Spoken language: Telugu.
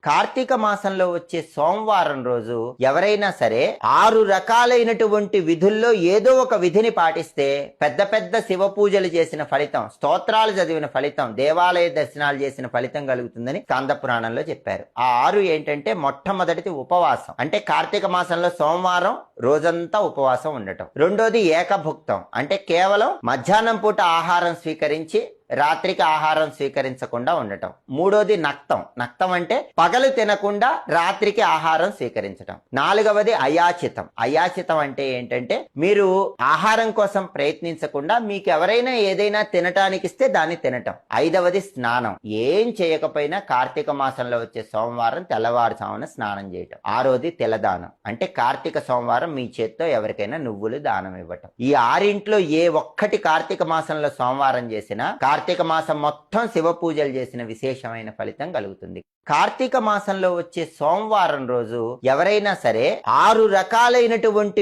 కార్తీక మాసంలో వచ్చే సోమవారం రోజు ఎవరైనా సరే 6 రకాలైనటువంటి విధుల్లో ఏదో ఒక విధిని పాటిస్తే పెద్ద పెద్ద శివ పూజలు చేసిన ఫలితం, స్తోత్రాలు చదివిన ఫలితం, దేవాలయ దర్శనాలు చేసిన ఫలితం కలుగుతుందని స్కంద పురాణంలో చెప్పారు. ఆ 6 ఏంటంటే మొట్టమొదటిది ఉపవాసం, అంటే కార్తీక మాసంలో సోమవారం రోజంతా ఉపవాసం ఉండటం. రెండోది ఏకభుక్తం, అంటే కేవలం మధ్యాహ్నం పూట ఆహారం స్వీకరించి రాత్రికి ఆహారం స్వీకరించకుండా ఉండటం. మూడోది నక్తం, నక్తం అంటే పగలు తినకుండా రాత్రికి ఆహారం స్వీకరించటం. నాలుగవది అయాచితం, అయాచితం అంటే ఏంటంటే మీరు ఆహారం కోసం ప్రయత్నించకుండా మీకు ఎవరైనా ఏదైనా తినటానికి ఇస్తే దాన్ని తినటం. ఐదవది స్నానం, ఏం చేయకపోయినా కార్తీక మాసంలో వచ్చే సోమవారం తెల్లవారుజామున స్నానం చేయటం. ఆరోది తిలదానం, అంటే కార్తీక సోమవారం మీ చేత్తో ఎవరికైనా నువ్వులు దానం ఇవ్వటం. ఈ 6 ఏ ఒక్కటి కార్తీక మాసంలో సోమవారం చేసినా కార్తీక మాసం మొత్తం శివ పూజలు చేసిన విశేషమైన ఫలితం కలుగుతుంది. కార్తీక మాసంలో వచ్చే సోమవారం రోజు ఎవరైనా సరే 6 రకాలైనటువంటి